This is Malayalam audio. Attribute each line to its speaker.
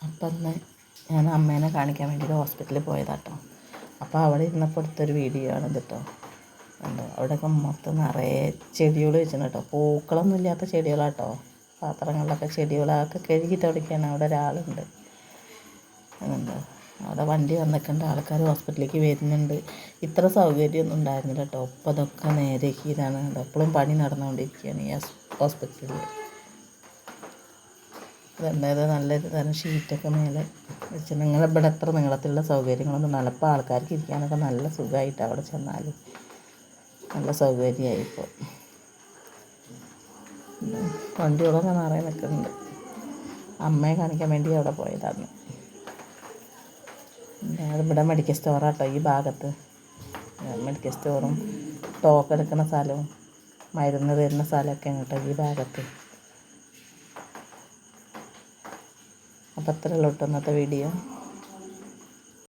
Speaker 1: അപ്പം ഇന്ന് ഞാൻ അമ്മേനെ കാണിക്കാൻ വേണ്ടിയിട്ട് ഹോസ്പിറ്റലിൽ പോയതാട്ടോ. അപ്പോൾ അവിടെ ഇരുന്നപ്പോൾ എടുത്തൊരു വീഡിയോ ആണ് ഇത് കേട്ടോ. കണ്ടോ, അവിടെയൊക്കെ മൊത്തം നിറയെ ചെടികൾ വെച്ചിട്ടുണ്ട് കേട്ടോ. പൂക്കളൊന്നും ഇല്ലാത്ത ചെടികളാട്ടോ. പാത്രങ്ങളിലൊക്കെ ചെടികളൊക്കെ കഴുകി തുടയ്ക്കാണ്. അവിടെ ഒരാളുണ്ട്. അതുണ്ടോ, അവിടെ വണ്ടി വന്നിട്ടുണ്ട്. ആൾക്കാർ ഹോസ്പിറ്റലിലേക്ക് വരുന്നുണ്ട്. ഇത്ര സൗകര്യമൊന്നും ഉണ്ടായിരുന്നില്ല കേട്ടോ. ഇപ്പം അതൊക്കെ നേരെയാക്കിയതാണ്. എപ്പോഴും പണി നടന്നുകൊണ്ടിരിക്കുകയാണ് ഈ ഹോസ്പിറ്റലിൽ. അതായത് നല്ലൊരു തരം ഷീറ്റൊക്കെ മേലെ വെച്ച് ഇവിടെ എത്ര നീളത്തിലുള്ള സൗകര്യങ്ങളൊന്നും നല്ല. ഇപ്പോൾ ആൾക്കാർക്ക് ഇരിക്കാനൊക്കെ നല്ല സുഖമായിട്ട് അവിടെ ചെന്നാൽ നല്ല സൗകര്യമായി. ഇപ്പോൾ വണ്ടികളൊക്കെ നിറയെ നിൽക്കുന്നുണ്ട്. അമ്മയെ കാണിക്കാൻ വേണ്ടി അവിടെ പോയതാണ്. ഇവിടെ മെഡിക്കൽ സ്റ്റോറാട്ടോ ഈ ഭാഗത്ത്. മെഡിക്കൽ സ്റ്റോറും ടോക്ക് എടുക്കുന്ന സ്ഥലവും മരുന്ന് തരുന്ന സ്ഥലമൊക്കെയാണ് കേട്ടോ ഈ ഭാഗത്ത്. അപ്പോൾ അത്രയേ ഉള്ളൂ കേട്ടോ ഇന്നത്തെ വീഡിയോ.